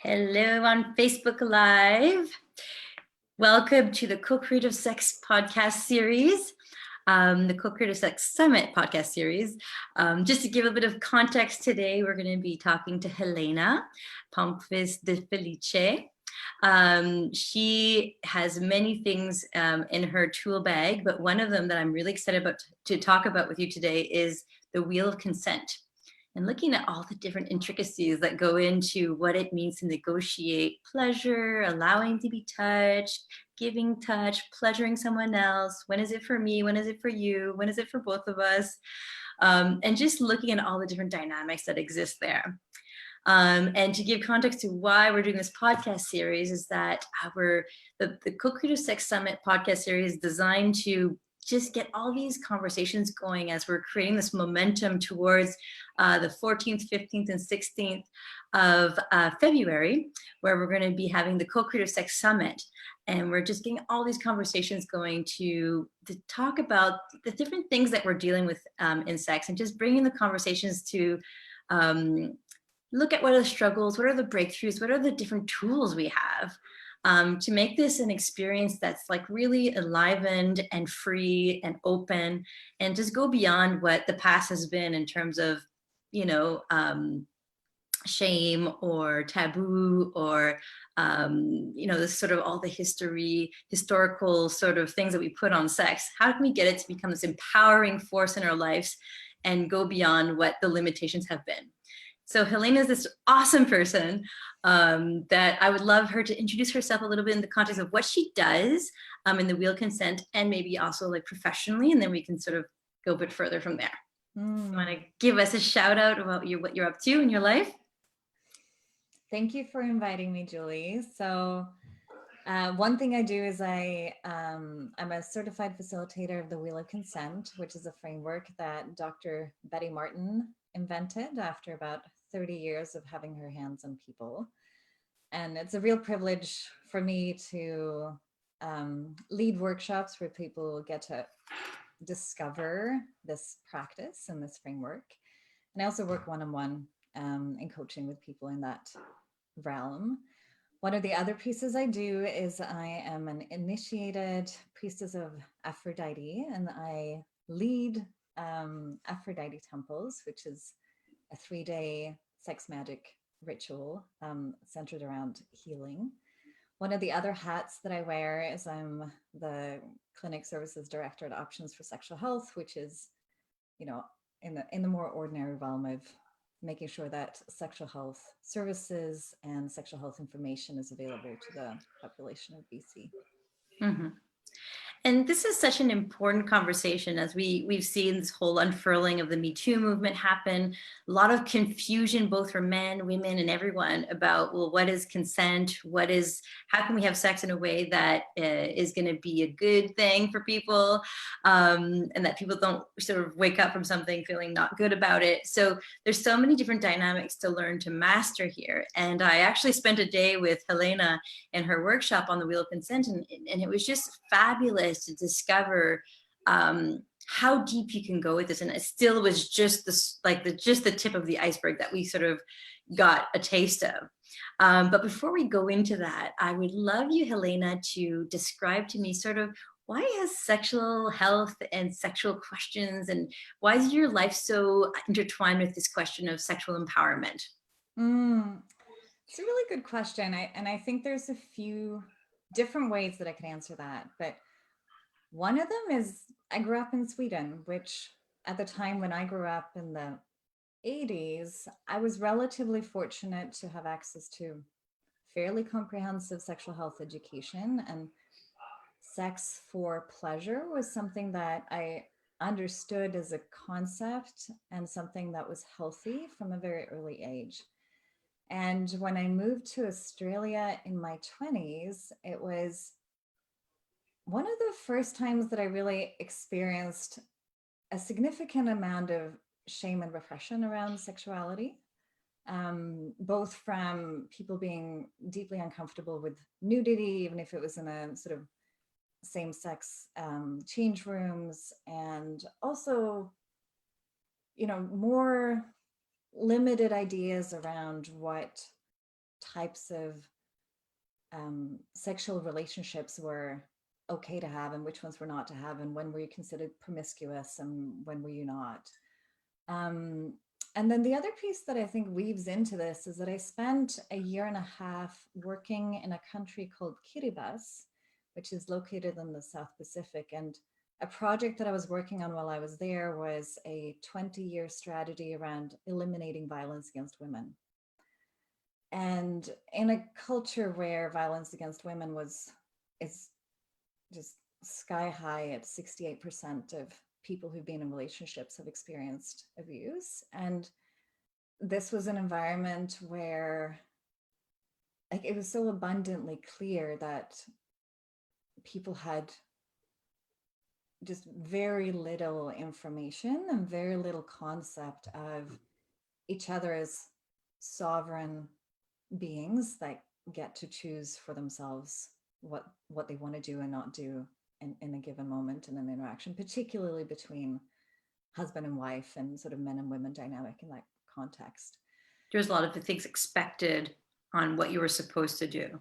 Hello on Facebook Live. Welcome to the CoCreativeSex Podcast Series, the CoCreativeSex Summit Podcast Series. Just to give a bit of context today, we're going to be talking to Helena, Palmqvist de Felice. She has many things in her tool bag, but one of them that I'm really excited about to talk about with you today is the Wheel of Consent. And looking at all the different intricacies that go into what it means to negotiate pleasure, allowing to be touched, giving touch, pleasuring someone else. When is it for me? When is it for you? When is it for both of us? And just looking at all the different dynamics that exist there. And to give context to why we're doing this podcast series is that the CoCreativeSex Summit podcast series is designed to just get all these conversations going as we're creating this momentum towards the 14th, 15th, and 16th of February, where we're going to be having the CoCreativeSex Summit. And we're just getting all these conversations going to talk about the different things that we're dealing with in sex, and just bringing the conversations to look at what are the struggles, what are the breakthroughs, what are the different tools we have to make this an experience that's like really enlivened and free and open, and just go beyond what the past has been in terms of, shame or taboo or, this sort of all the historical sort of things that we put on sex. How can we get it to become this empowering force in our lives and go beyond what the limitations have been? So Helena is this awesome person that I would love her to introduce herself a little bit in the context of what she does in the Wheel of Consent, and maybe also like professionally, and then we can sort of go a bit further from there. You want to give us a shout out about what you're up to in your life? Thank you for inviting me, Julie. So one thing I do is I'm a certified facilitator of the Wheel of Consent, which is a framework that Dr. Betty Martin invented after about 30 years of having her hands on people. And it's a real privilege for me to lead workshops where people get to discover this practice and this framework. And I also work one-on-one in coaching with people in that realm. One of the other pieces I do is I am an initiated priestess of Aphrodite, and I lead Aphrodite temples, which is a 3-day sex magic ritual centered around healing. One of the other hats that I wear is I'm the clinic services director at Options for Sexual Health, which is, in the more ordinary realm of making sure that sexual health services and sexual health information is available to the population of BC. Mm-hmm. And this is such an important conversation as we've seen this whole unfurling of the Me Too movement happen. A lot of confusion, both for men, women, and everyone about, well, what is consent? How can we have sex in a way that is going to be a good thing for people, and that people don't sort of wake up from something feeling not good about it. So there's so many different dynamics to learn to master here. And I actually spent a day with Helena in her workshop on the Wheel of Consent, and it was just fabulous to discover how deep you can go with this. And it still was just the tip of the iceberg that we sort of got a taste of. But before we go into that, I would love you, Helena, to describe to me sort of why has sexual health and sexual questions, and why is your life so intertwined with this question of sexual empowerment? It's a really good question. I think there's a few different ways that I could answer that. But one of them is I grew up in Sweden, which at the time when I grew up in the 80s, I was relatively fortunate to have access to fairly comprehensive sexual health education, and sex for pleasure was something that I understood as a concept and something that was healthy from a very early age. And when I moved to Australia in my 20s, it was one of the first times that I really experienced a significant amount of shame and repression around sexuality, both from people being deeply uncomfortable with nudity, even if it was in a sort of same-sex change rooms, and also, more limited ideas around what types of sexual relationships were okay to have and which ones were not to have, and when were you considered promiscuous and when were you not. And then the other piece that I think weaves into this is that I spent a year and a half working in a country called Kiribati, which is located in the South Pacific. And a project that I was working on while I was there was a 20-year strategy around eliminating violence against women. And in a culture where violence against women is just sky high at 68% of people who've been in relationships have experienced abuse. And this was an environment where, like, it was so abundantly clear that people had just very little information and very little concept of each other as sovereign beings that get to choose for themselves what they want to do and not do in a given moment in an interaction, particularly between husband and wife and sort of men and women dynamic in that context. There's a lot of things expected on what you were supposed to do.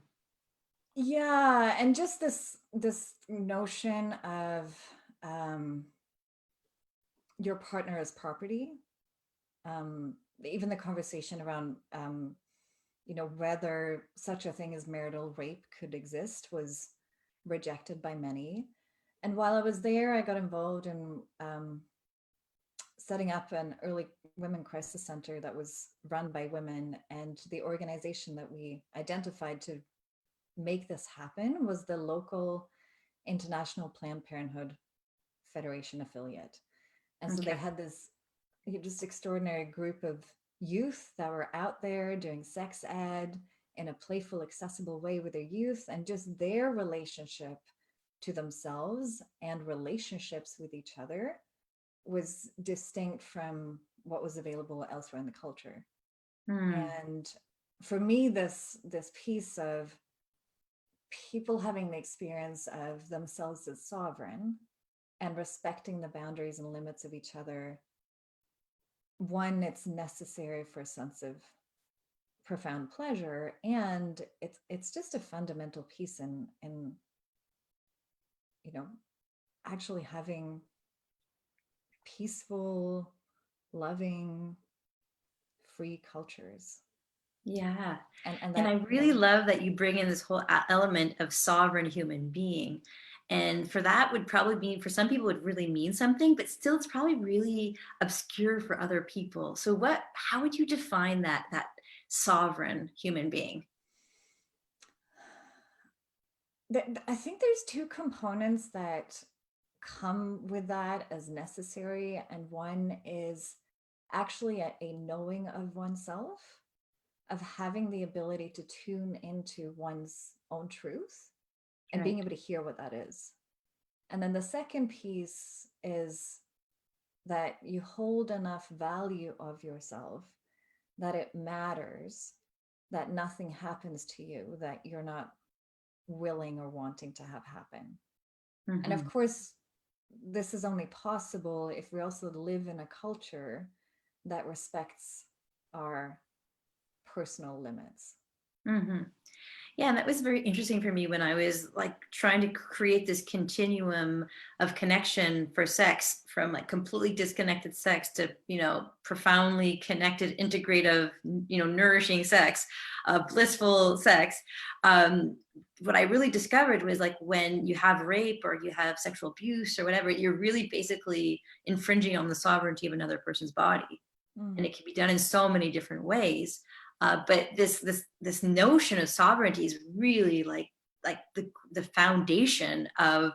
Yeah, and just this notion of your partner as property. Even the conversation around whether such a thing as marital rape could exist was rejected by many. And while I was there, I got involved in setting up an early women crisis center that was run by women. And the organization that we identified to make this happen was the local International Planned Parenthood Federation affiliate. And so they had this just extraordinary group of youth that were out there doing sex ed in a playful, accessible way with their youth, and just their relationship to themselves and relationships with each other was distinct from what was available elsewhere in the culture. And for me, this piece of people having the experience of themselves as sovereign and respecting the boundaries and limits of each other, one, it's necessary for a sense of profound pleasure, and it's just a fundamental piece in actually having peaceful, loving, free cultures. Yeah. And I really love that you bring in this whole element of sovereign human being. And for that would probably be, for some people, would really mean something, but still it's probably really obscure for other people. So how would you define that sovereign human being? I think there's two components that come with that as necessary. And one is actually a knowing of oneself, of having the ability to tune into one's own truth and being able to hear what that is. And then the second piece is that you hold enough value of yourself that it matters that nothing happens to you that you're not willing or wanting to have happen. And of course, this is only possible if we also live in a culture that respects our personal limits. Yeah, and that was very interesting for me when I was like trying to create this continuum of connection for sex, from like completely disconnected sex to, profoundly connected, integrative, nourishing sex, blissful sex. What I really discovered was, like, when you have rape or you have sexual abuse or whatever, you're really basically infringing on the sovereignty of another person's body. And it can be done in so many different ways. But this notion of sovereignty is really like the foundation of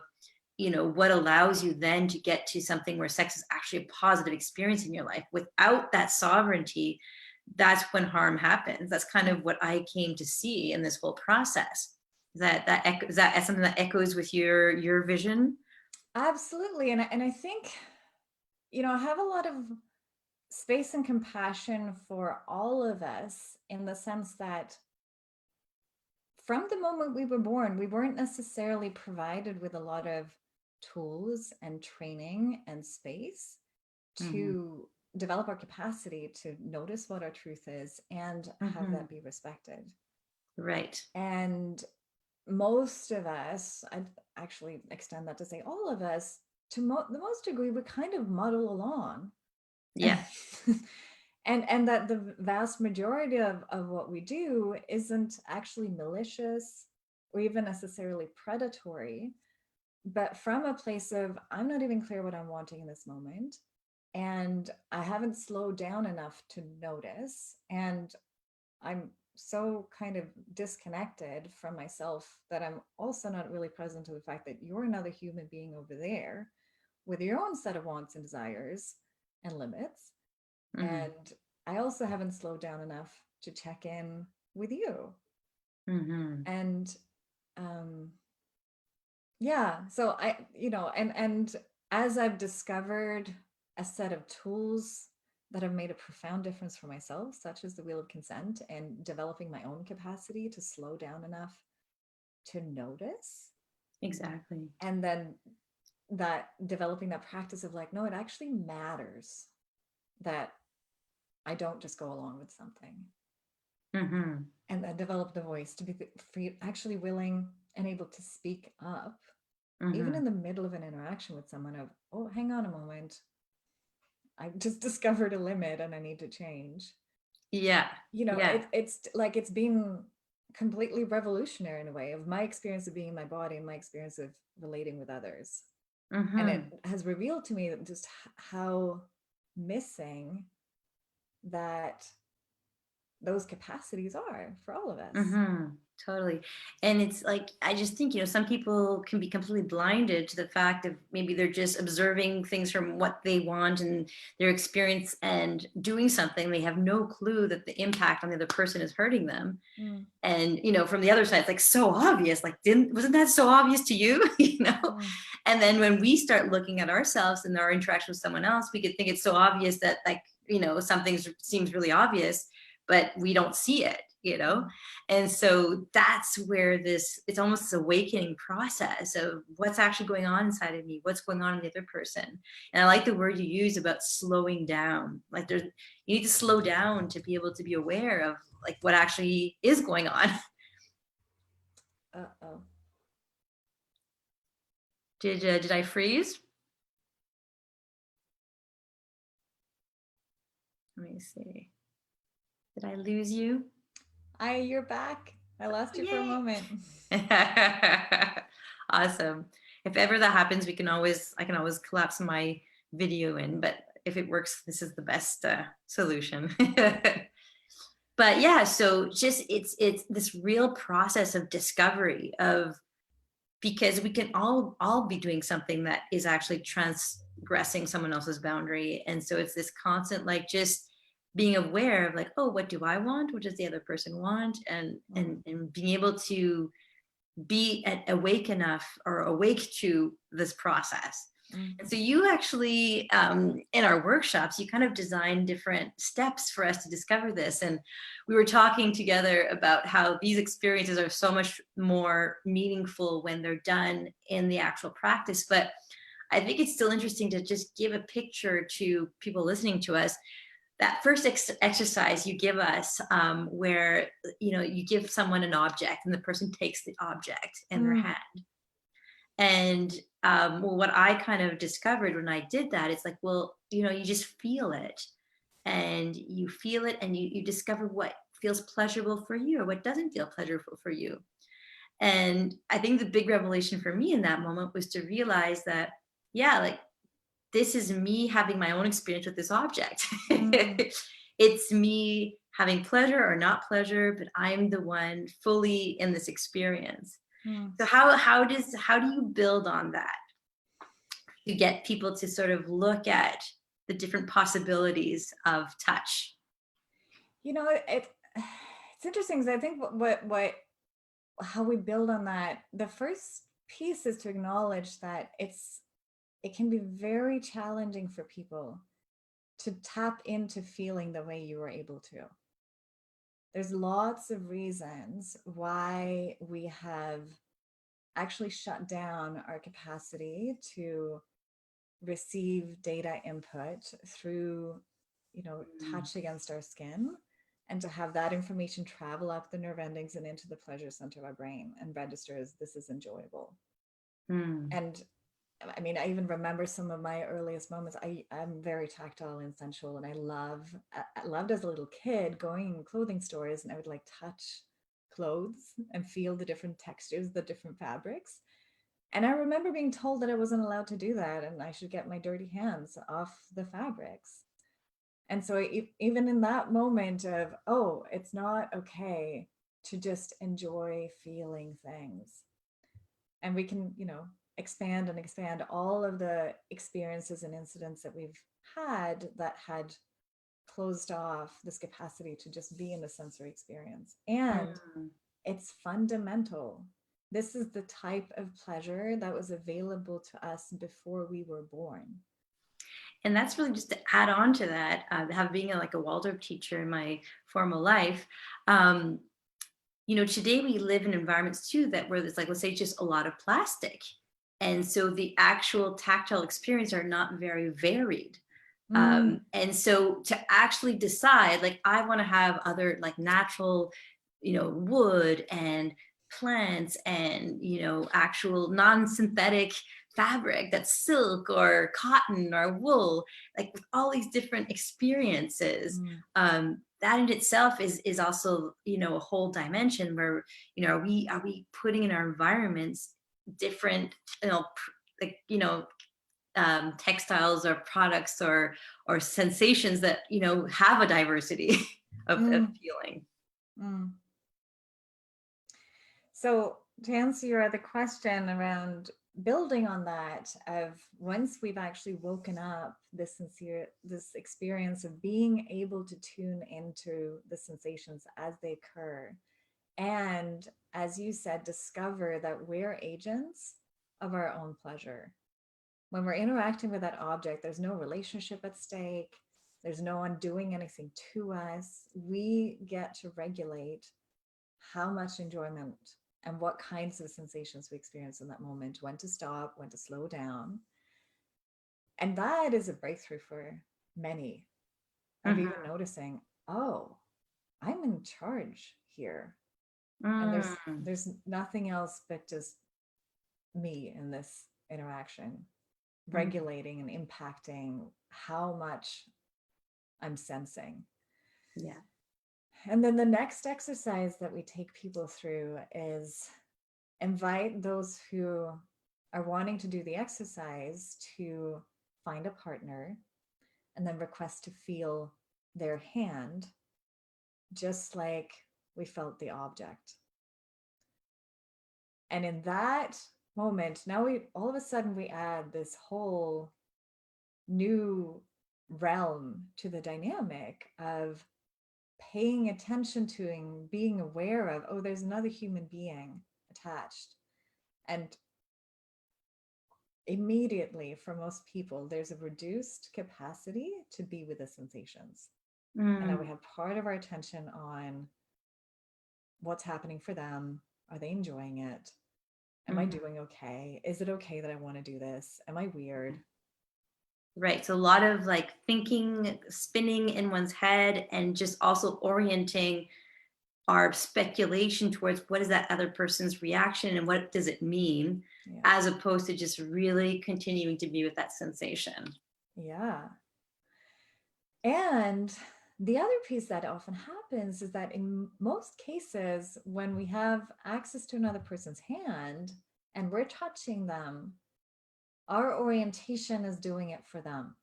what allows you then to get to something where sex is actually a positive experience in your life. Without that sovereignty, that's when harm happens. That's kind of what I came to see in this whole process. Is that something that echoes with your vision? Absolutely. And I think, I have a lot of space and compassion for all of us, in the sense that from the moment we were born, we weren't necessarily provided with a lot of tools and training and space to develop our capacity to notice what our truth is and have that be respected. Right. And most of us, I'd actually extend that to say all of us, to the most degree, we kind of muddle along. Yeah. And that the vast majority of what we do isn't actually malicious or even necessarily predatory, but from a place of, I'm not even clear what I'm wanting in this moment. And I haven't slowed down enough to notice. And I'm so kind of disconnected from myself that I'm also not really present to the fact that you're another human being over there with your own set of wants and desires and limits. Mm-hmm. And I also haven't slowed down enough to check in with you. Mm-hmm. And um, yeah, so and as I've discovered a set of tools that have made a profound difference for myself, such as the wheel of consent, and developing my own capacity to slow down enough to notice, Exactly. and then that developing that practice of like, no, it actually matters that I don't just go along with something. Mm-hmm. And then develop the voice to be actually willing and able to speak up, even Mm-hmm. in the middle of an interaction with someone, of, oh, hang on a moment, I just discovered a limit and I need to change. Yeah. Yeah. It's like, it's been completely revolutionary in a way of my experience of being in my body and my experience of relating with others. And it Mm-hmm. has revealed to me that just how missing that those capacities are for all of us. Mm-hmm. Totally. And it's like, I just think, some people can be completely blinded to the fact of maybe they're just observing things from what they want and their experience and doing something. They have no clue that the impact on the other person is hurting them. Mm. And, from the other side, it's like so obvious, like, wasn't that so obvious to you? Mm. And then when we start looking at ourselves and our interaction with someone else, we could think it's so obvious that, like, something seems really obvious, but we don't see it. Mm. And so that's where it's almost this awakening process of what's actually going on inside of me, what's going on in the other person. And I like the word you use about slowing down. Like, you need to slow down to be able to be aware of like what actually is going on. Uh-oh. Did I freeze? Let me see. Did I lose you? You're back. I lost you for a Yay. moment. Awesome. If ever that happens, I can always collapse my video in, but if it works, this is the best solution. But yeah, so just it's this real process of discovery of, because we can all be doing something that is actually transgressing someone else's boundary. And so it's this constant, like, just being aware of like, oh, what do I want, what does the other person want, and being able to be awake enough or awake to this process. And so you actually, in our workshops, you kind of design different steps for us to discover this. And we were talking together about how these experiences are so much more meaningful when they're done in the actual practice. But I think it's still interesting to just give a picture to people listening to us. That first exercise you give us, where you give someone an object and the person takes the object in their hand. And well, what I kind of discovered when I did that, it's like, well, you just feel it, and you discover what feels pleasurable for you or what doesn't feel pleasurable for you. And I think the big revelation for me in that moment was to realize that, yeah, like, this is me having my own experience with this object. It's me having pleasure or not pleasure, but I'm the one fully in this experience. So how do you build on that to get people to sort of look at the different possibilities of touch? It's interesting because I think what how we build on that, the first piece is to acknowledge that it can be very challenging for people to tap into feeling the way you were able to. There's lots of reasons why we have actually shut down our capacity to receive data input through touch against our skin, and to have that information travel up the nerve endings and into the pleasure center of our brain and register as this is enjoyable. And I mean, I even remember some of my earliest moments. I'm very tactile and sensual, and I loved as a little kid going in clothing stores, and I would like touch clothes and feel the different textures, the different fabrics. And I remember being told that I wasn't allowed to do that and I should get my dirty hands off the fabrics. And so even in that moment of, oh, it's not okay to just enjoy feeling things. And we can, expand and expand all of the experiences and incidents that we've had that had closed off this capacity to just be in the sensory experience. And it's fundamental. This is the type of pleasure that was available to us before we were born. And that's really just to add on to that, being like a Waldorf teacher in my formal life. Today we live in environments too where there's like, let's say, just a lot of plastic. And so the actual tactile experience are not very varied. And so to actually decide, like, I want to have other like natural, wood and plants and, actual non-synthetic fabric that's silk or cotton or wool, like with all these different experiences. That in itself is also, a whole dimension where, are we putting in our environments different, textiles or products or sensations that, have a diversity of feeling. So to answer your other question around building on that, of once we've actually woken up this experience of being able to tune into the sensations as they occur, and as you said, discover that we're agents of our own pleasure. When we're interacting with that object, there's no relationship at stake. There's no one doing anything to us. We get to regulate how much enjoyment and what kinds of sensations we experience in that moment, when to stop, when to slow down. And that is a breakthrough for many of even noticing, oh, I'm in charge here. And there's nothing else but just me in this interaction, regulating and impacting how much I'm sensing. Yeah. And then the next exercise that we take people through is invite those who are wanting to do the exercise to find a partner and then request to feel their hand just like we felt the object. And in that moment, now all of a sudden we add this whole new realm to the dynamic of paying attention to and being aware of, oh, there's another human being attached. And immediately, for most people, there's a reduced capacity to be with the sensations. And now we have part of our attention on what's happening for them. Are they enjoying it? Am I doing okay? Is it okay that I want to do this? Am I weird? Right. So a lot of like thinking, spinning in one's head, and just also orienting our speculation towards what is that other person's reaction and what does it mean, as opposed to just really continuing to be with that sensation. Yeah. And the other piece that often happens is that in most cases, when we have access to another person's hand and we're touching them, our orientation is doing it for them.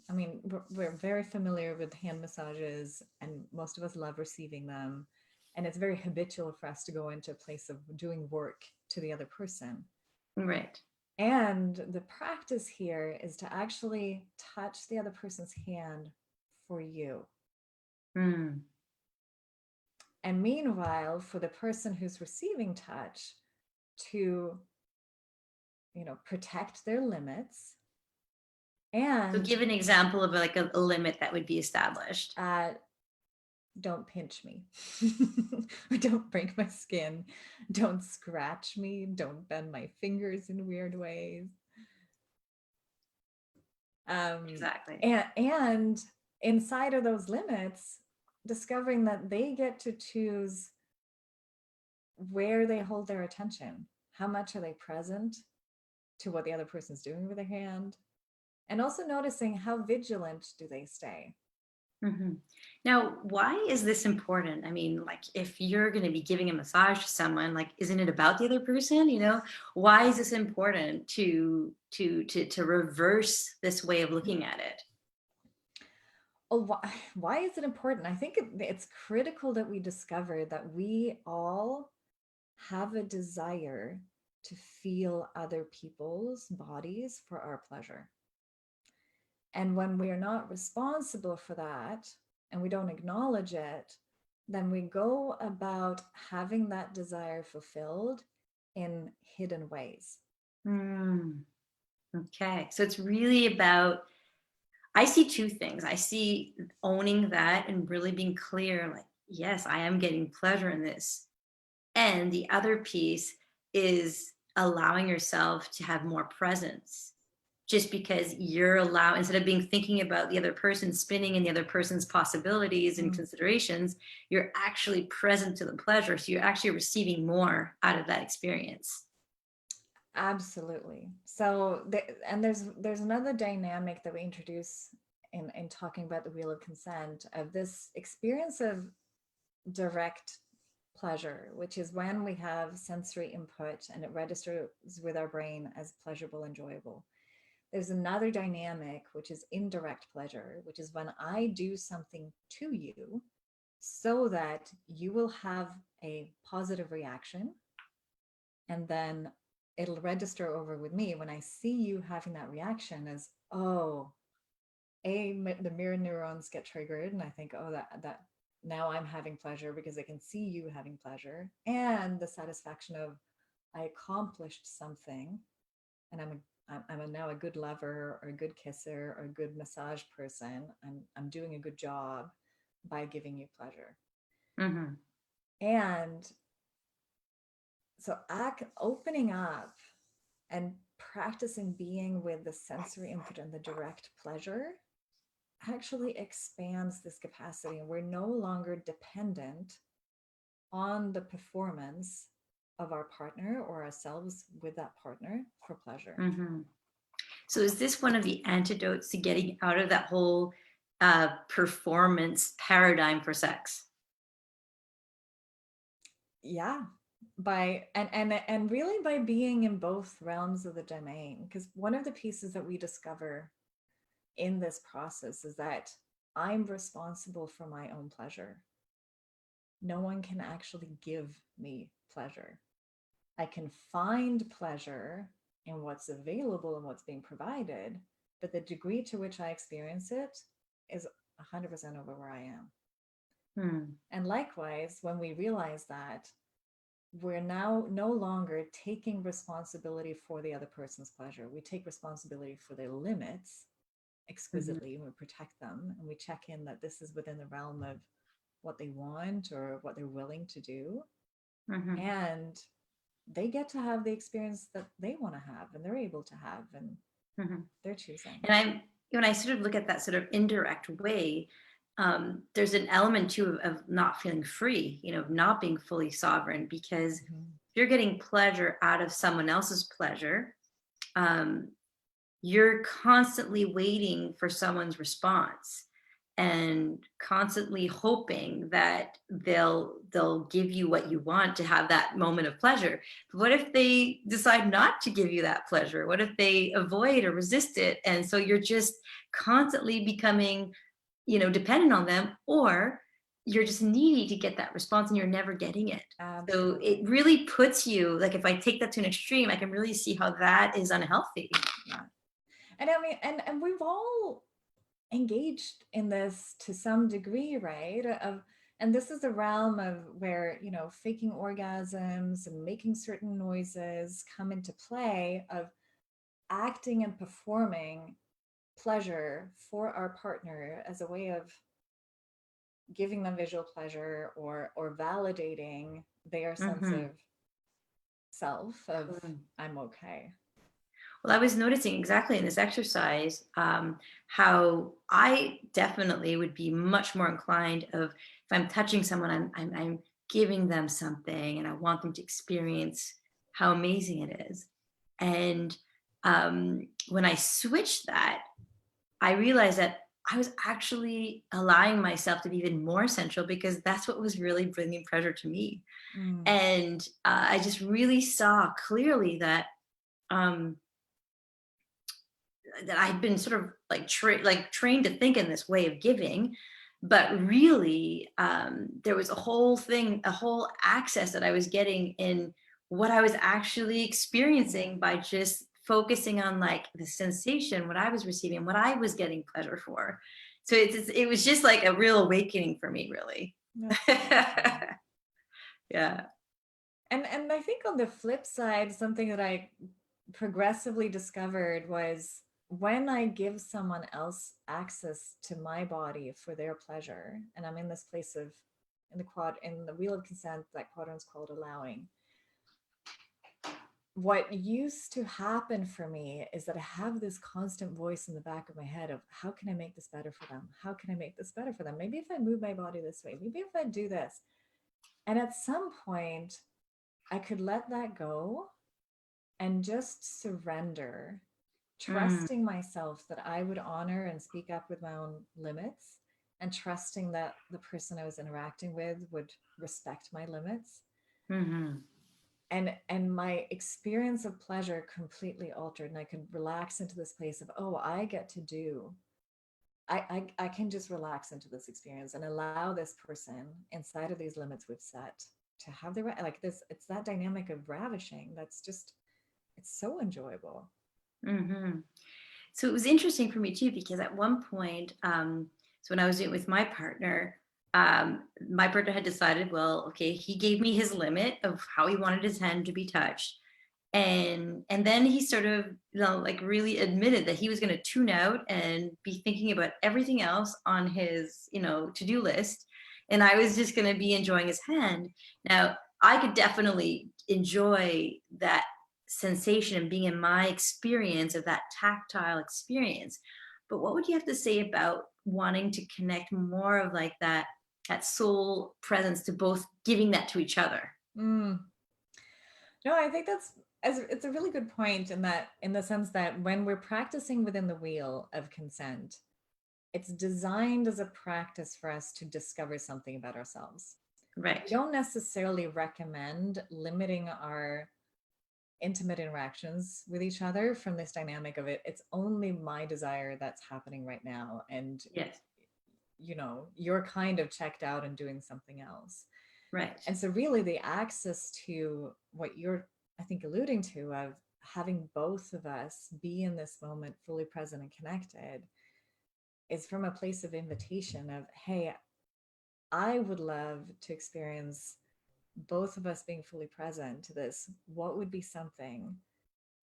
I mean, we're very familiar with hand massages, and most of us love receiving them. And it's very habitual for us to go into a place of doing work to the other person. Right. And the practice here is to actually touch the other person's hand for you. And meanwhile, for the person who's receiving touch to, protect their limits. And so give an example of like a limit that would be established. Don't pinch me. Don't break my skin. Don't scratch me. Don't bend my fingers in weird ways. Exactly. And inside of those limits, discovering that they get to choose where they hold their attention. How much are they present to what the other person's doing with their hand? And also noticing how vigilant do they stay. Hmm. Now, why is this important? I mean, like, if you're going to be giving a massage to someone, like, isn't it about the other person? Why is this important to reverse this way of looking at it? Oh, why is it important? I think it's critical that we discover that we all have a desire to feel other people's bodies for our pleasure. And when we are not responsible for that and we don't acknowledge it, then we go about having that desire fulfilled in hidden ways. Mm, okay. So it's really about, I see two things. I see owning that and really being clear, like, yes, I am getting pleasure in this. And the other piece is allowing yourself to have more presence, just because you're allowed, instead of being thinking about the other person, spinning in the other person's possibilities and considerations, you're actually present to the pleasure. So you're actually receiving more out of that experience. Absolutely. So, and there's another dynamic that we introduce in talking about the wheel of consent, of this experience of direct pleasure, which is when we have sensory input and it registers with our brain as pleasurable, enjoyable. There's another dynamic, which is indirect pleasure, which is when I do something to you so that you will have a positive reaction. And then it'll register over with me when I see you having that reaction as, oh, the mirror neurons get triggered. And I think, oh, that now I'm having pleasure because I can see you having pleasure. And the satisfaction of I accomplished something and I'm now a good lover or a good kisser or a good massage person. I'm doing a good job by giving you pleasure. Mm-hmm. And so opening up and practicing being with the sensory input and the direct pleasure actually expands this capacity. And we're no longer dependent on the performance of our partner or ourselves with that partner for pleasure. Mm-hmm. So is this one of the antidotes to getting out of that whole performance paradigm for sex? Yeah, and really by being in both realms of the domain, because one of the pieces that we discover in this process is that I'm responsible for my own pleasure. No one can actually give me pleasure. I can find pleasure in what's available and what's being provided, but the degree to which I experience it is 100% over where I am. And likewise, when we realize that, we're now no longer taking responsibility for the other person's pleasure. We take responsibility for their limits exquisitely, and we protect them, and we check in that this is within the realm of what they want or what they're willing to do. And they get to have the experience that they want to have and they're able to have, and they're choosing. And when I sort of look at that sort of indirect way, there's an element too of not feeling free, not being fully sovereign, because if you're getting pleasure out of someone else's pleasure, you're constantly waiting for someone's response and constantly hoping that they'll give you what you want to have that moment of pleasure. But what if they decide not to give you that pleasure? What if they avoid or resist it? And so you're just constantly becoming, dependent on them, or you're just needy to get that response and you're never getting it. Absolutely. So it really puts you, like, if I take that to an extreme, I can really see how that is unhealthy. Yeah. And I mean, and we've all engaged in this to some degree, right? And this is the realm of where, faking orgasms and making certain noises come into play, of acting and performing pleasure for our partner as a way of giving them visual pleasure or validating their sense of self, of I'm okay. Well, I was noticing exactly in this exercise how I definitely would be much more inclined of if I'm touching someone, I'm giving them something, and I want them to experience how amazing it is. And when I switched that, I realized that I was actually allowing myself to be even more sensual because that's what was really bringing pleasure to me. Mm, And I just really saw clearly that. Um, that I'd been sort of like trained to think in this way of giving, but really there was a whole thing, a whole access that I was getting in what I was actually experiencing by just focusing on like the sensation, what I was receiving, what I was getting pleasure for. So it was just like a real awakening for me, really. that's beautiful. Yeah. And I think on the flip side, something that I progressively discovered was when I give someone else access to my body for their pleasure, and I'm in this place of in the wheel of consent, that quadrant's called allowing. What used to happen for me is that I have this constant voice in the back of my head of how can I make this better for them? How can I make this better for them? Maybe if I move my body this way, maybe if I do this. And at some point, I could let that go and just surrender, Mm, trusting myself that I would honor and speak up with my own limits, and trusting that the person I was interacting with would respect my limits. mhm. And my experience of pleasure completely altered, and I could relax into this place of, oh, I get to do, I can just relax into this experience and allow this person inside of these limits we've set to have their like this. It's that dynamic of ravishing that's just, it's so enjoyable. Mhm. So it was interesting for me too, because at one point, so when I was with my partner had decided, well, okay, he gave me his limit of how he wanted his hand to be touched. And then he sort of, like really admitted that he was going to tune out and be thinking about everything else on his, to-do list. And I was just going to be enjoying his hand. Now, I could definitely enjoy that sensation and being in my experience of that tactile experience. But what would you have to say about wanting to connect more of like that soul presence to both giving that to each other? Mm. No, I think it's a really good point in that, in the sense that when we're practicing within the wheel of consent, it's designed as a practice for us to discover something about ourselves. We Right. don't necessarily recommend limiting our intimate interactions with each other from this dynamic of it's only my desire that's happening right now, and Yes. you're kind of checked out and doing something else. Right. And so really the access to what you're, I think, alluding to, of having both of us be in this moment fully present and connected, is from a place of invitation of, hey, I would love to experience both of us being fully present to this. What would be something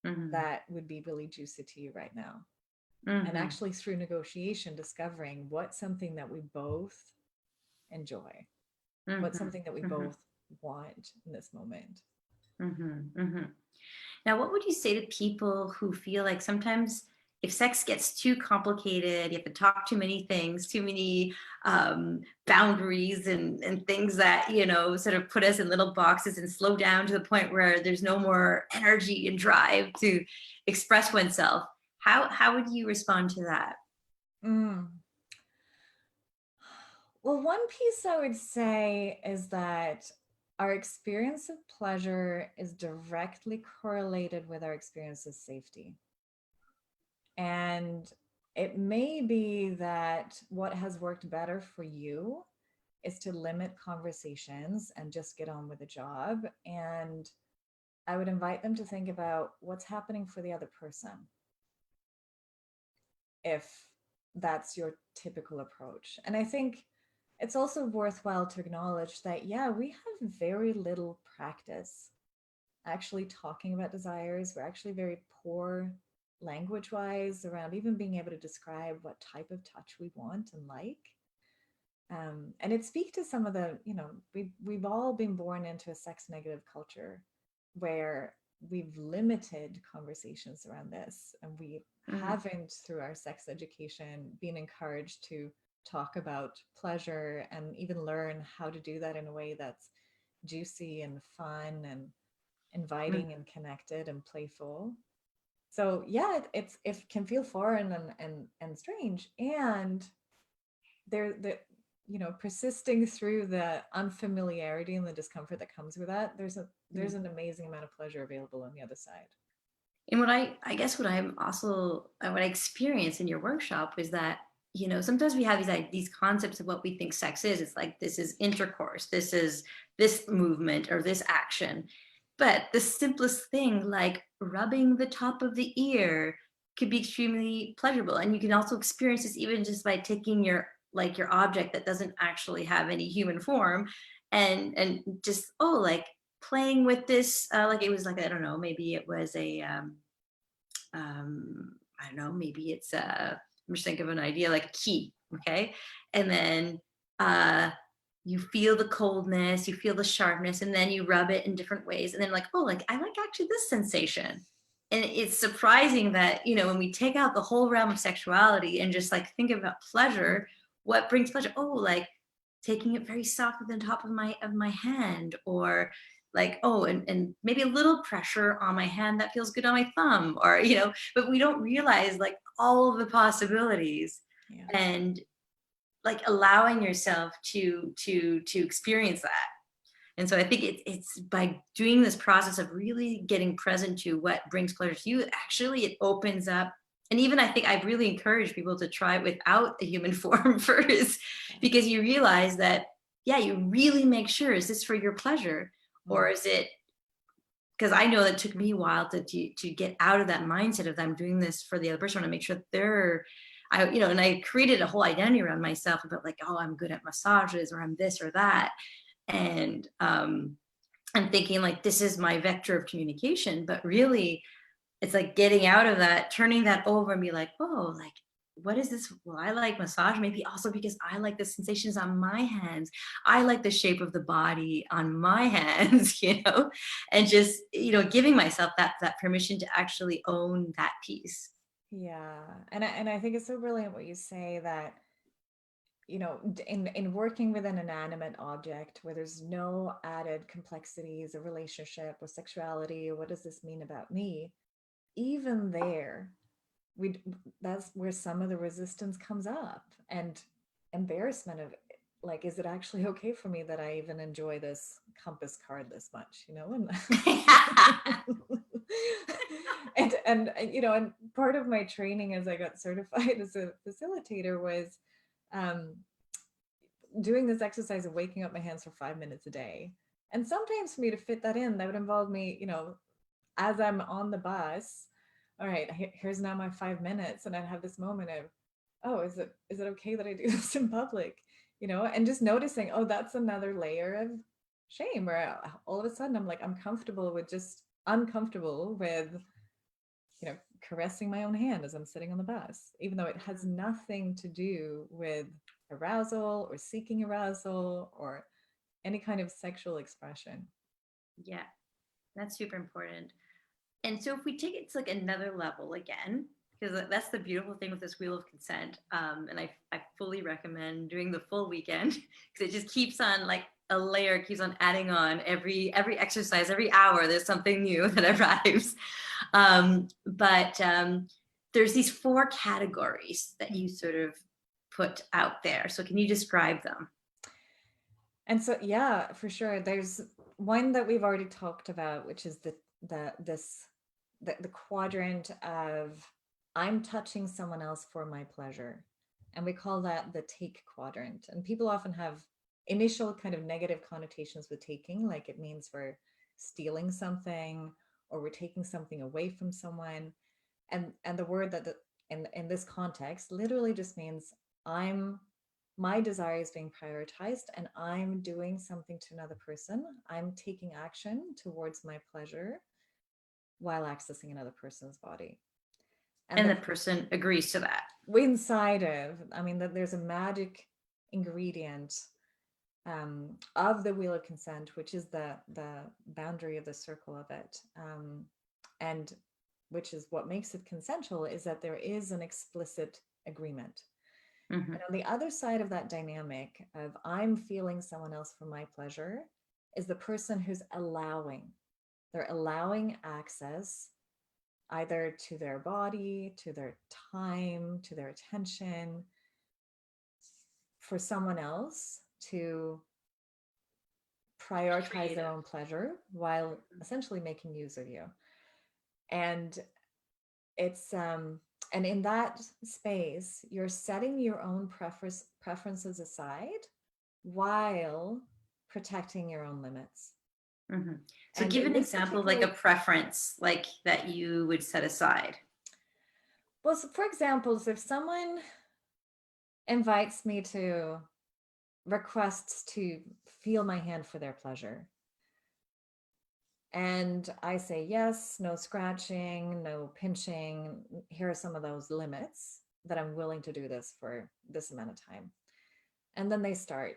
Mhm. that would be really juicy to you right now? And Mhm. actually through negotiation, discovering what's something that we both enjoy, what's Mhm. something that we Mhm. both want in this moment. Mhm. Mhm. Now, what would you say to people who feel like sometimes if sex gets too complicated, you have to talk too many things, too many boundaries and things that, sort of put us in little boxes and slow down to the point where there's no more energy and drive to express oneself. How would you respond to that? Mm. Well, one piece I would say is that our experience of pleasure is directly correlated with our experience of safety. And it may be that what has worked better for you is to limit conversations and just get on with the job. And I would invite them to think about what's happening for the other person, if that's your typical approach. And I think it's also worthwhile to acknowledge that, yeah, we have very little practice actually talking about desires. We're actually very poor language wise around even being able to describe what type of touch we want and like. And it speaks to some of the, we've all been born into a sex negative culture where we've limited conversations around this, and we Mm. haven't, through our sex education, been encouraged to talk about pleasure and even learn how to do that in a way that's juicy and fun and Mm. inviting and connected and playful. So yeah, it can feel foreign and strange, and there the persisting through the unfamiliarity and the discomfort that comes with that, there's Mm. an amazing amount of pleasure available on the other side. And what I guess what I'm also what I experienced in your workshop was that, sometimes we have these concepts of what we think sex is. It's like, this is intercourse, this is this movement or this action. But the simplest thing, like rubbing the top of the ear, could be extremely pleasurable. And you can also experience this even just by taking your object that doesn't actually have any human form, and just, like playing with this, like it was like, I don't know, maybe it was I don't know, maybe it's I'm just thinking of an idea, like a key, okay? And then you feel the coldness, you feel the sharpness, and then you rub it in different ways. And then like, like I like actually this sensation. And it's surprising that, when we take out the whole realm of sexuality and just like think about pleasure, what brings pleasure? Like taking it very soft with the top of my hand, or like, and maybe a little pressure on my hand that feels good on my thumb, or but we don't realize like all of the possibilities. Yeah. And like allowing yourself to experience that. And so I think it's by doing this process of really getting present to what brings pleasure to you, actually it opens up. And even I think I've really encouraged people to try it without a human form first, because you realize that, yeah, you really make sure, is this for your pleasure, or is it, because I know that it took me a while to get out of that mindset of, I'm doing this for the other person. I want to make sure that and I created a whole identity around myself about like, I'm good at massages, or I'm this or that. And I'm thinking like, this is my vector of communication, but really it's like getting out of that, turning that over and be like, like, what is this? Well, I like massage, maybe also because I like the sensations on my hands. I like the shape of the body on my hands, and just, giving myself that permission to actually own that piece. Yeah. And I think it's so brilliant what you say, that in working with an inanimate object where there's no added complexities of relationship or sexuality, or what does this mean about me, even there, we that's where some of the resistance comes up, and embarrassment of like, is it actually okay for me that I even enjoy this compass card this much, and part of my training as I got certified as a facilitator was um doing this exercise of waking up my hands for 5 minutes a day. And sometimes for me to fit that in, that would involve me, as I'm on the bus, all right, here's now my 5 minutes. And I'd have this moment of, oh, is it okay that I do this in public? And just noticing, oh, that's another layer of shame, where all of a sudden I'm like, I'm just uncomfortable with, caressing my own hand as I'm sitting on the bus, even though it has nothing to do with arousal or seeking arousal or any kind of sexual expression. Yeah, that's super important. And so if we take it to like another level again, because that's the beautiful thing with this wheel of consent, and I fully recommend doing the full weekend, because it just keeps on, like a layer keeps on adding on every exercise, every hour there's something new that arrives. But there's these 4 categories that you sort of put out there. So can you describe them? And so, yeah, for sure. There's one that we've already talked about, which is the quadrant of, I'm touching someone else for my pleasure. And we call that the take quadrant. And people often have initial kind of negative connotations with taking, like it means we're stealing something or we're taking something away from someone. And the word in this context literally just means, my desire is being prioritized and I'm doing something to another person. I'm taking action towards my pleasure while accessing another person's body. And the person agrees to that. Inside of, I mean, that there's a magic ingredient of the wheel of consent, which is the boundary of the circle of it, and which is what makes it consensual, is that there is an explicit agreement. Mm-hmm. And on the other side of that dynamic of I'm feeling someone else for my pleasure is the person who's allowing. They're allowing access either to their body, to their time, to their attention, for someone else to prioritize their own pleasure while essentially making use of you. And it's and in that space, you're setting your own preferences aside while protecting your own limits. Mm-hmm. So And give in an this example of like a preference like that you would set aside. Well, so for example, if someone invites me to requests to feel my hand for their pleasure, and I say yes, no scratching, no pinching, here are some of those limits that I'm willing to do this for this amount of time. And then they start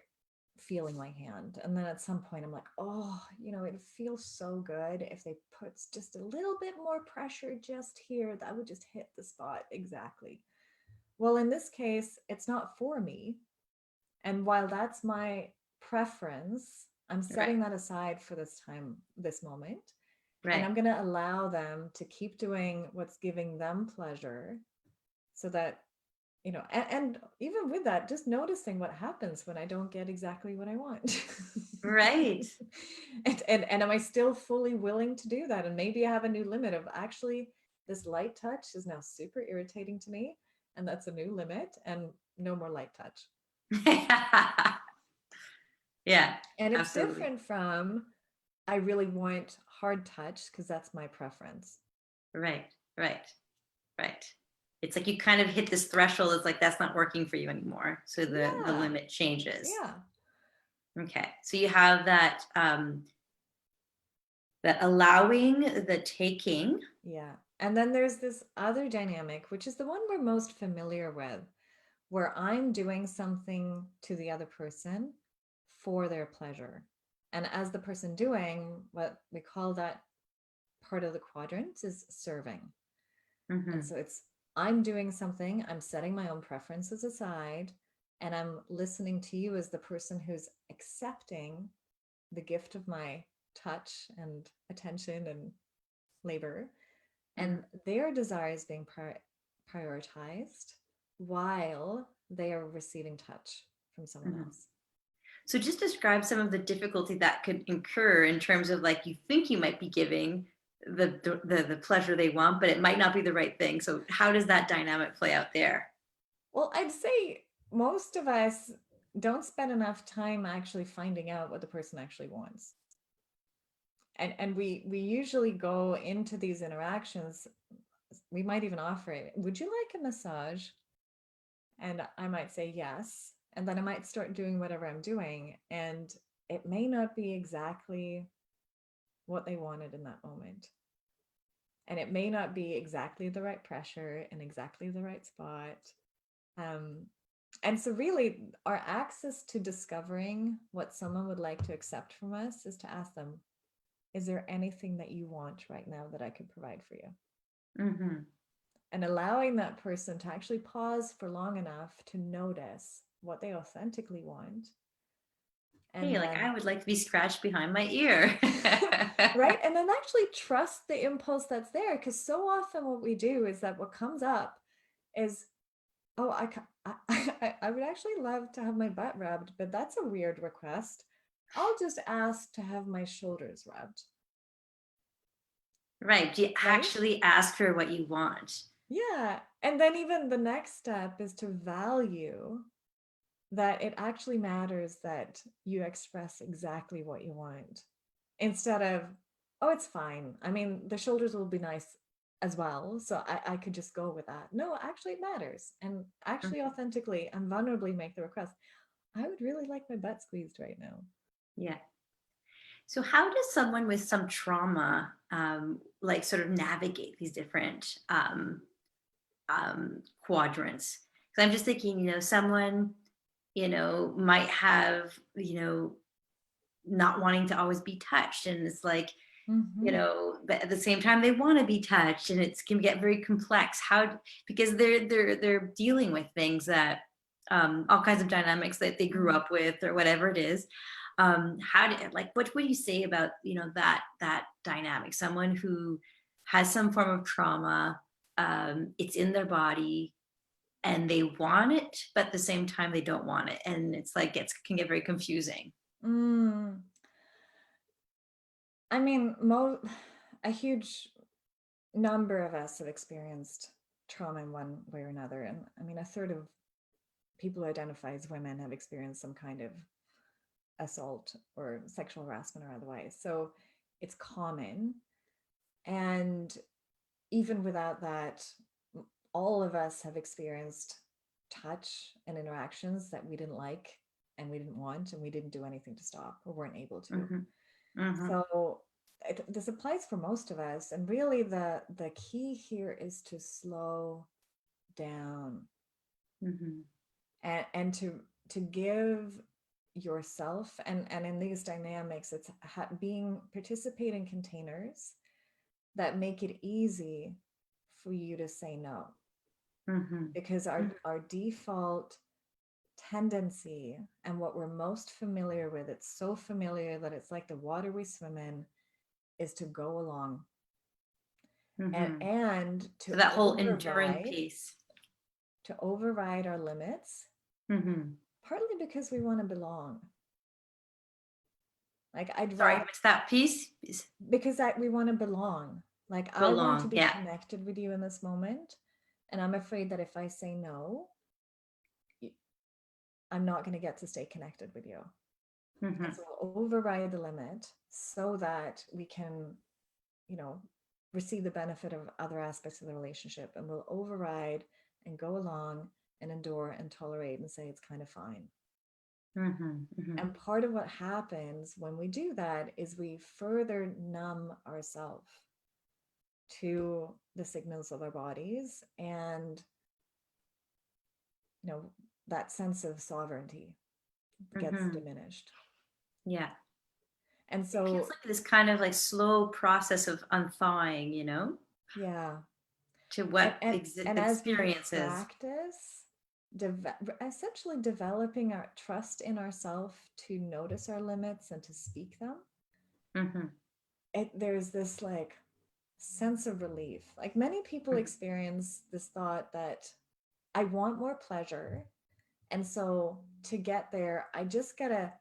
feeling my hand. And then at some point I'm like, oh, it feels so good if they put just a little bit more pressure just here. That would just hit the spot exactly. Well, in this case, it's not for me. And while that's my preference, I'm setting that aside for this time, this moment. Right. And I'm going to allow them to keep doing what's giving them pleasure so that, and even with that, just noticing what happens when I don't get exactly what I want. Right. and am I still fully willing to do that? And maybe I have a new limit of actually this light touch is now super irritating to me. And that's a new limit, and no more light touch. Yeah. And it's absolutely. different from I really want hard touch because that's my preference. Right. It's like you kind of hit this threshold. It's like that's not working for you anymore. So the limit changes. Yeah. Okay. So you have that that allowing, the taking. Yeah. And then there's this other dynamic, which is the one we're most familiar with, where I'm doing something to the other person for their pleasure. And as the person doing, what we call that part of the quadrant is serving. Mm-hmm. And so it's I'm doing something, I'm setting my own preferences aside, and I'm listening to you as the person who's accepting the gift of my touch and attention and labor. And their desire is being prioritized while they are receiving touch from someone else. So just describe some of the difficulty that could incur in terms of like you think you might be giving the pleasure they want, but it might not be the right thing. So how does that dynamic play out there? Well, I'd say most of us don't spend enough time actually finding out what the person actually wants. And we usually go into these interactions, we might even offer it, would you like a massage? And I might say yes. And then I might start doing whatever I'm doing. And it may not be exactly what they wanted in that moment. And it may not be exactly the right pressure in exactly the right spot. And so really our access to discovering what someone would like to accept from us is to ask them, is there anything that you want right now that I could provide for you? Mm-hmm. And allowing that person to actually pause for long enough to notice what they authentically want. And hey, like I would like to be scratched behind my ear. Right. And then actually trust the impulse that's there. Because so often what we do is that what comes up is, oh, I would actually love to have my butt rubbed, but that's a weird request. I'll just ask to have my shoulders rubbed. Right. Do you actually ask for what you want? Yeah. And then even the next step is to value that it actually matters that you express exactly what you want instead of, oh, it's fine. I mean, the shoulders will be nice as well. So I could just go with that. No, actually it matters. And actually authentically and vulnerably make the request. I would really like my butt squeezed right now. Yeah. So how does someone with some trauma like sort of navigate these different quadrants? Because I'm just thinking, someone, might have, not wanting to always be touched. And it's like, Mm-hmm. but at the same time they want to be touched, and it can get very complex because they're dealing with things that, all kinds of dynamics that they grew up with or whatever it is. What would you say about, that dynamic, someone who has some form of trauma, it's in their body, and they want it, but at the same time they don't want it, and it's like can get very confusing. Mm. I mean, a huge number of us have experienced trauma in one way or another. And I mean, a third of people who identify as women have experienced some kind of assault or sexual harassment or otherwise. So it's common. And even without that, all of us have experienced touch and interactions that we didn't like and we didn't want and we didn't do anything to stop or weren't able to. Mm-hmm. Mm-hmm. So this applies for most of us. And really the key here is to slow down Mm-hmm. and to give yourself and in these dynamics, it's being participating containers that make it easy for you to say no. Mm-hmm. Because our default tendency and what we're most familiar with, it's so familiar that it's like the water we swim in, is to go along Mm-hmm. and So that whole enduring piece. to override our limits, Mm-hmm. partly because we want to belong. Like Sorry, I missed that piece. because we want to belong. Like I want to Belong. be Yeah. connected with you in this moment, and I'm afraid that if I say no, I'm not going to get to stay connected with you. Mm-hmm. And so we'll override the limit so that we can, receive the benefit of other aspects of the relationship, and we'll override and go along and endure and tolerate and say it's kind of fine. Mm-hmm. Mm-hmm. And part of what happens when we do that is we further numb ourselves to the signals of our bodies, and that sense of sovereignty gets Mm-hmm. diminished. Yeah. And It feels so like this kind of like slow process of unthawing, yeah, to what and as we experiences. practice essentially developing our trust in ourselves to notice our limits and to speak them, Mm-hmm. there's this like sense of relief. Like many people experience this thought that I want more pleasure, and so to get there I just gotta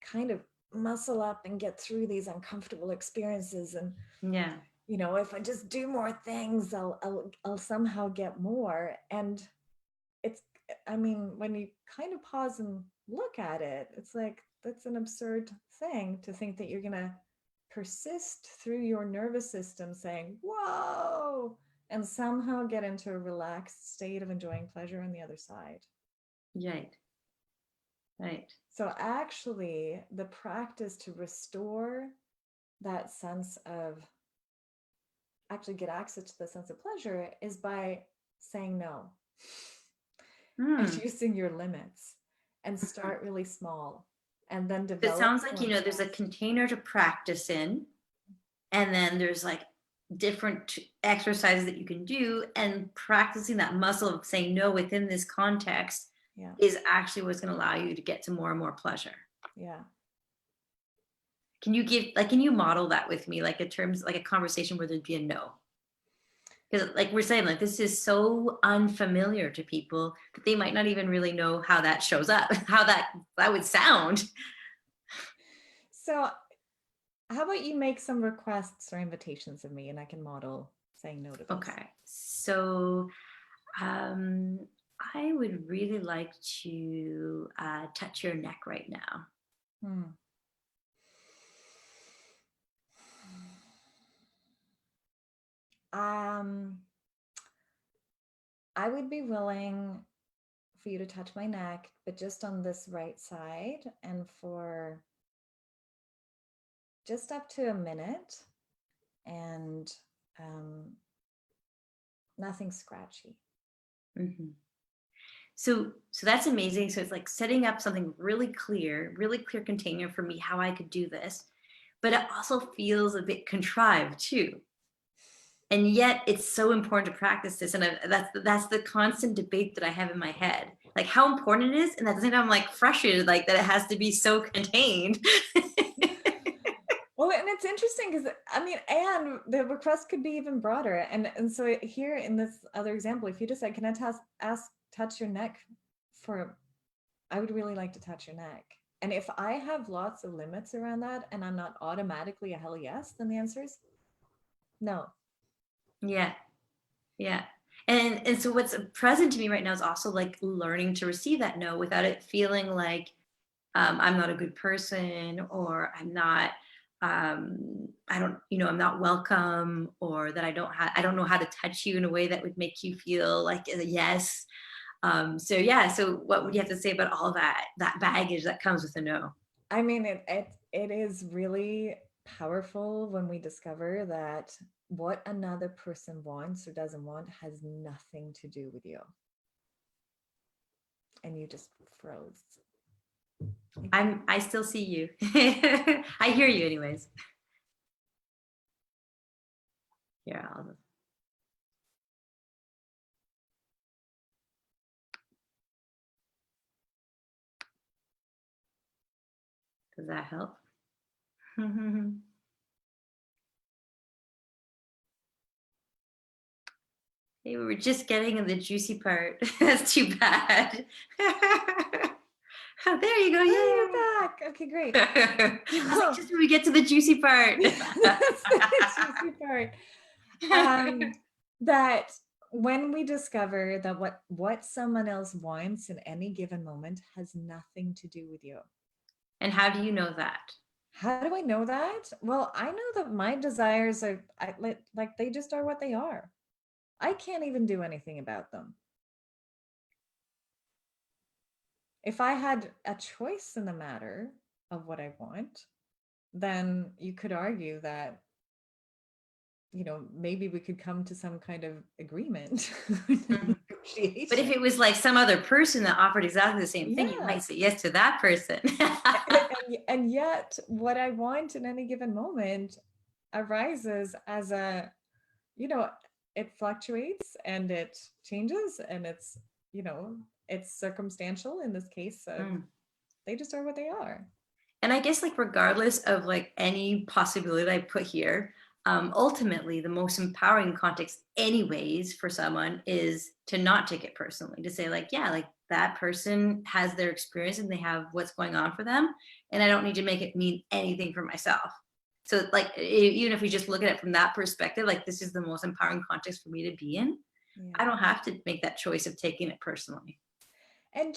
kind of muscle up and get through these uncomfortable experiences, and Yeah. if I just do more things I'll somehow get more. And it's, I mean, when you kind of pause and look at it, it's like that's an absurd thing to think that you're going to persist through your nervous system saying whoa and somehow get into a relaxed state of enjoying pleasure on the other side. Right. So actually the practice to restore that sense of, actually get access to the sense of pleasure, is by saying no and using your limits, and start really small and then It develop sounds like, there's a container to practice in, and then there's like different exercises that you can do, and practicing that muscle of saying no within this context is actually what's going to allow you to get to more and more pleasure. Yeah. Can you model that with me, like in terms like a conversation where there'd be a no? Because like we're saying, like this is so unfamiliar to people that they might not even really know how that shows up, how that would sound. So how about you make some requests or invitations of me, and I can model saying no to this. Okay. So I would really like to touch your neck right now. I would be willing for you to touch my neck, but just on this right side, and for just up to a minute, and nothing scratchy. Mm-hmm. So that's amazing. So it's like setting up something really clear container for me, how I could do this, but it also feels a bit contrived too. And yet it's so important to practice this. And that's the constant debate that I have in my head, like how important it is. And at the same time, I'm like frustrated, like that it has to be so contained. Well, and it's interesting because I mean, and the request could be even broader. And so here in this other example, if you just said, "Can I touch your neck for?" I would really like to touch your neck. And if I have lots of limits around that, and I'm not automatically a hell yes, then the answer is no. Yeah. Yeah. And so what's present to me right now is also like learning to receive that no without it feeling like I'm not a good person, or I'm not, I don't, I'm not welcome, or that I don't know how to touch you in a way that would make you feel like a yes. So yeah, so what would you have to say about all that baggage that comes with a no? I mean, it is really powerful when we discover that what another person wants or doesn't want has nothing to do with you. And you just froze. I still see you. I hear you anyways. Yeah. Does that help? Hey, we were just getting in the juicy part. That's too bad. There you go. Oh, Yeah. you're back. Okay, great. I was like, just when we get to the juicy part. That's the juicy part. That when we discover that what someone else wants in any given moment has nothing to do with you. And how do you know that? How do I know that? Well, I know that my desires are like they just are what they are. I can't even do anything about them. If I had a choice in the matter of what I want, then you could argue that, maybe we could come to some kind of agreement. But if it was like some other person that offered exactly the same thing, you might say yes to that person. and yet what I want in any given moment arises as it fluctuates and it changes, and it's circumstantial in this case of they just are what they are. And I guess like regardless of like any possibility that I put here, ultimately the most empowering context anyways for someone is to not take it personally, to say like, yeah, like that person has their experience and they have what's going on for them, and I don't need to make it mean anything for myself. So like, even if we just look at it from that perspective, like this is the most empowering context for me to be in. Yeah. I don't have to make that choice of taking it personally. And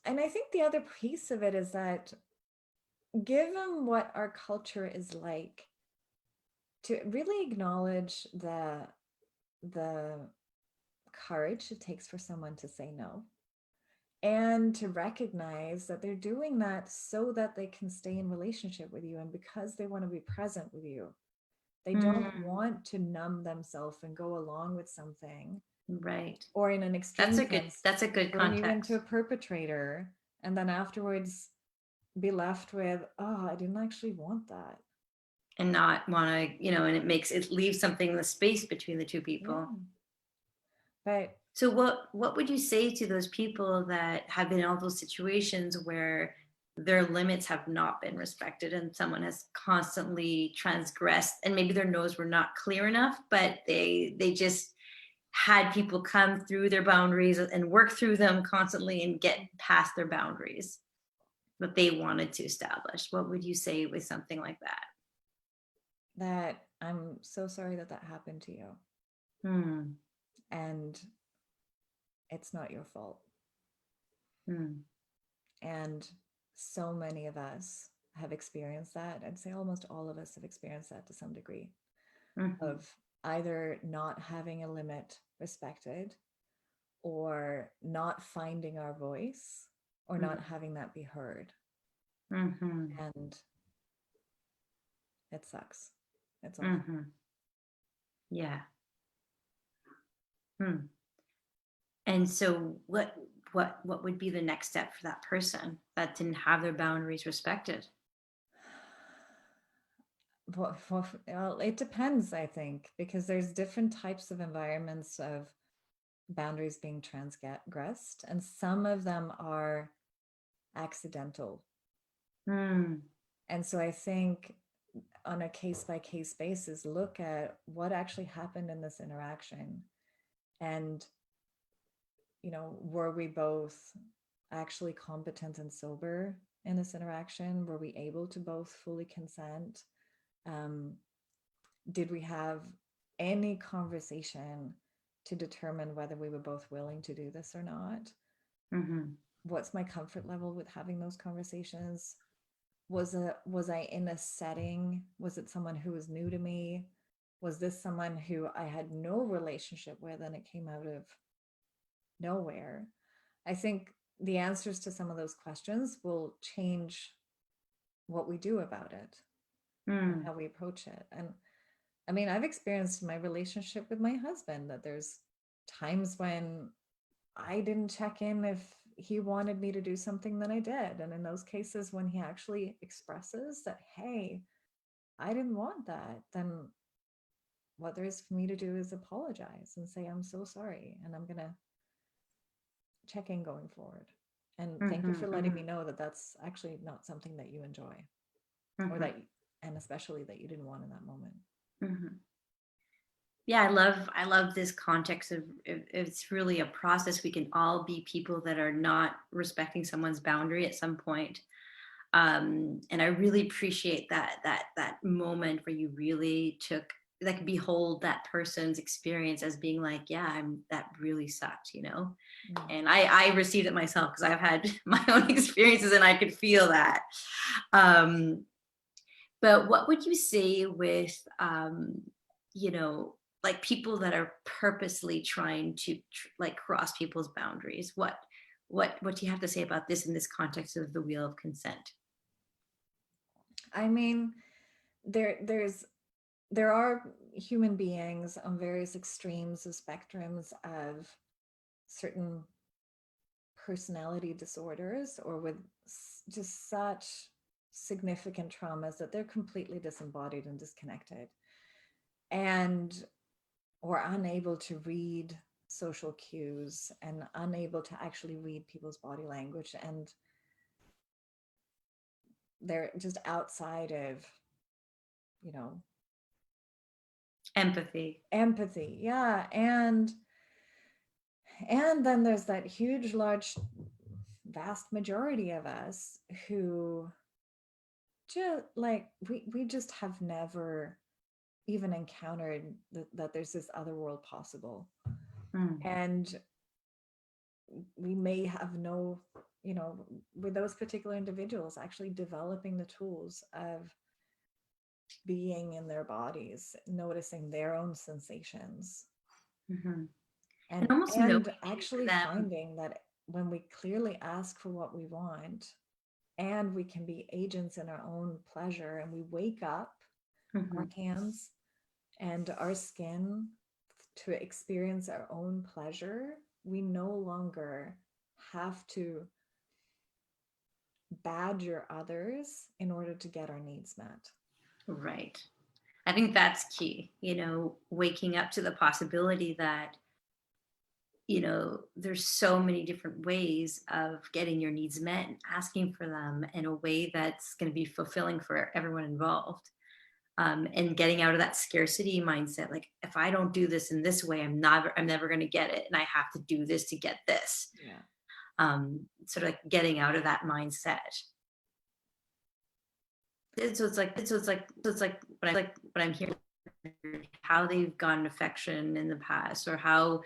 I think the other piece of it is that given what our culture is like, to really acknowledge the courage it takes for someone to say no, and to recognize that they're doing that so that they can stay in relationship with you, and because they want to be present with you. They don't want to numb themselves and go along with something, right? Or in an extreme that's a good turn context. you into a perpetrator, and then afterwards be left with, oh, I didn't actually want that. And not want to, and it leaves something in the space between the two people. Yeah. But so what would you say to those people that have been in all those situations where their limits have not been respected and someone has constantly transgressed, and maybe their no's were not clear enough, but they just had people come through their boundaries and work through them constantly and get past their boundaries that they wanted to establish? What would you say with something like that? That I'm so sorry that happened to you. And it's not your fault. And so many of us have experienced that. I'd say almost all of us have experienced that to some degree, of either not having a limit respected, or not finding our voice, or not having that be heard. And it sucks. It's awful. Yeah. And so what what would be the next step for that person that didn't have their boundaries respected? Well, it depends, I think, because there's different types of environments of boundaries being transgressed, and some of them are accidental. Mm. And so I think on a case-by-case basis, look at what actually happened in this interaction. And, were we both actually competent and sober in this interaction? Were we able to both fully consent? Did we have any conversation to determine whether we were both willing to do this or not? Mm-hmm. What's my comfort level with having those conversations? Was I in a setting? Was it someone who was new to me? Was this someone who I had no relationship with and it came out of nowhere? I think the answers to some of those questions will change what we do about it and Mm. how we approach it. And I mean, I've experienced in my relationship with my husband that there's times when I didn't check in if he wanted me to do something that I did. And in those cases, when he actually expresses that, hey, I didn't want that, then what there is for me to do is apologize and say, I'm so sorry. And I'm going to check in going forward. And thank you Mm-hmm. for letting Mm-hmm. me know that that's actually not something that you enjoy, or Mm-hmm. that, and especially that you didn't want in that moment. Mm-hmm. Yeah, I love this context of it's really a process. We can all be people that are not respecting someone's boundary at some point. And I really appreciate that moment where you really took, like, behold that person's experience as being like, yeah, that really sucked, Mm. and I received it myself because I've had my own experiences and I could feel that. um but what would you say with you know like people that are purposely trying to like cross people's boundaries? What do you have to say about this in this context of the wheel of consent? I mean, there are human beings on various extremes of spectrums of certain personality disorders, or with just such significant traumas that they're completely disembodied and disconnected, and or unable to read social cues and unable to actually read people's body language, and they're just outside of, you know Empathy. empathy. Yeah. And then there's that huge, large, vast majority of us who just like, we just have never even encountered that there's this other world possible. Mm. And we may have no, with those particular individuals actually developing the tools of being in their bodies, noticing their own sensations, Hmm. And and almost and knowing actually them. finding that when we clearly ask for what we want, and we can be agents in our own pleasure, and we wake up our Hmm. hands and our skin to experience our own pleasure, we no longer have to badger others in order to get our needs met. Right. I think that's key, waking up to the possibility that there's so many different ways of getting your needs met and asking for them in a way that's going to be fulfilling for everyone involved. And getting out of that scarcity mindset, like, if I don't do this in this way, I'm never going to get it, and I have to do this to get this. Yeah. Sort of like getting out of that mindset. So it's like what I'm hearing, how they've gotten affection in the past, or how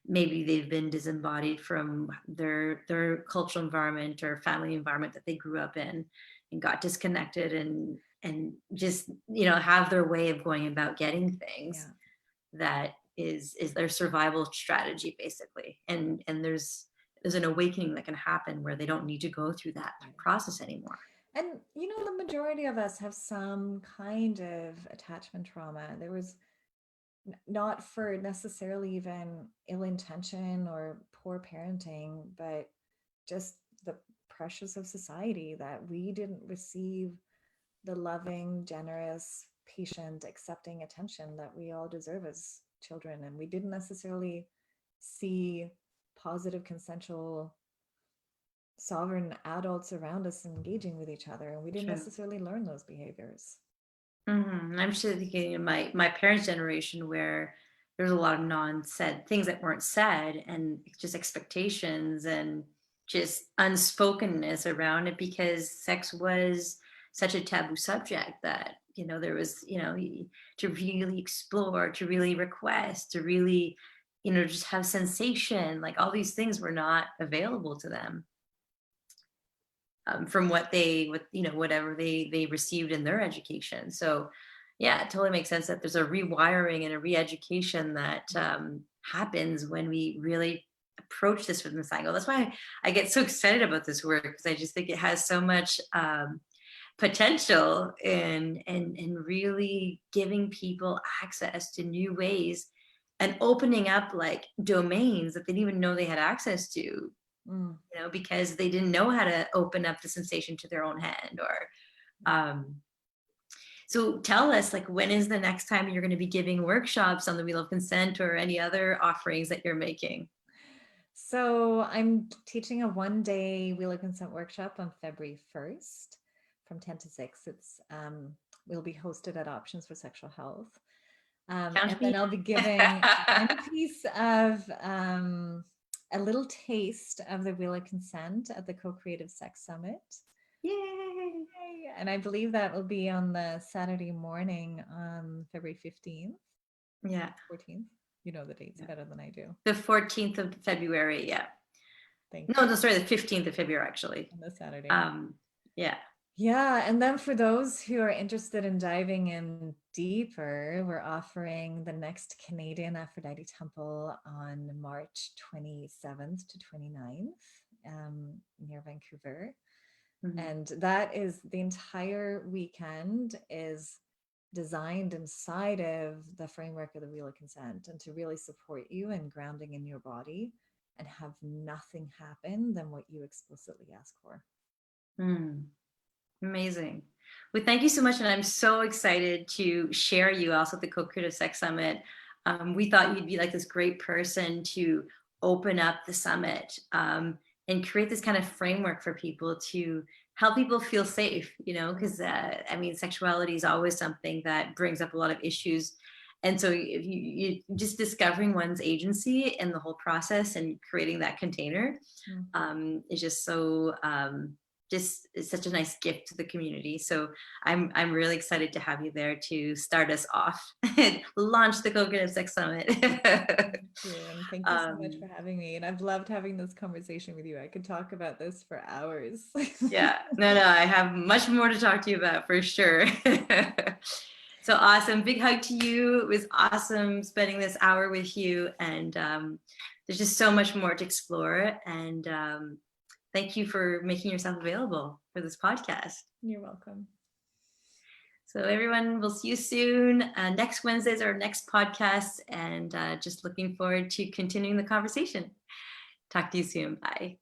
maybe they've been disembodied from their cultural environment or family environment that they grew up in, and got disconnected, and just have their way of going about getting things Yeah. that is their survival strategy, basically. And there's an awakening that can happen where they don't need to go through that Right. process anymore. And the majority of us have some kind of attachment trauma. There was not for necessarily even ill intention or poor parenting, but just the pressures of society, that we didn't receive the loving, generous, patient, accepting attention that we all deserve as children. And we didn't necessarily see positive, consensual, sovereign adults around us engaging with each other. And we didn't True. necessarily learn those behaviors. I'm just thinking in my parents' generation, where there's a lot of non-said things that weren't said, and just expectations and just unspokenness around it, because sex was such a taboo subject that, there was, to really explore, to really request, to really, just have sensation, like all these things were not available to them, from whatever they received in their education. So yeah, it totally makes sense that there's a rewiring and a re-education that happens when we really approach this from this angle. That's why I get so excited about this work, because I just think it has so much potential in really giving people access to new ways and opening up like domains that they didn't even know they had access to, because they didn't know how to open up the sensation to their own hand. Or so tell us, like, when is the next time you're going to be giving workshops on the Wheel of Consent, or any other offerings that you're making? So I'm teaching a 1-day Wheel of Consent workshop on February 1st from 10 to 6. It's will be hosted at Options for Sexual Health. And then I'll be giving one piece of a little taste of the Wheel of Consent at the CoCreativeSex Summit. Yay! And I believe that will be on the Saturday morning on February 15th. Yeah. 14th. You know the dates better than I do. The 14th of February, yeah. Thank you. No, sorry, the 15th of February, actually. On the Saturday. Yeah. Yeah, and then for those who are interested in diving in deeper, we're offering the next Canadian Aphrodite Temple on March 27th to 29th near Vancouver. And that is the entire weekend is designed inside of the framework of the Wheel of Consent, and to really support you in grounding in your body and have nothing happen than what you explicitly ask for. Amazing. Well, thank you so much. And I'm so excited to share you also at the CoCreativeSex Summit. We thought you'd be like this great person to open up the summit and create this kind of framework for people, to help people feel safe, because sexuality is always something that brings up a lot of issues. And so if you just discovering one's agency in the whole process and creating that container is just so it's such a nice gift to the community. So I'm really excited to have you there to start us off, launch the CoCreativeSex Summit. Thank you. And thank you so much for having me. And I've loved having this conversation with you. I could talk about this for hours. Yeah, no, I have much more to talk to you about for sure. So awesome. Big hug to you. It was awesome spending this hour with you. And there's just so much more to explore. And thank you for making yourself available for this podcast. You're welcome. So everyone, we'll see you soon. Next Wednesday is our next podcast, and just looking forward to continuing the conversation. Talk to you soon. Bye.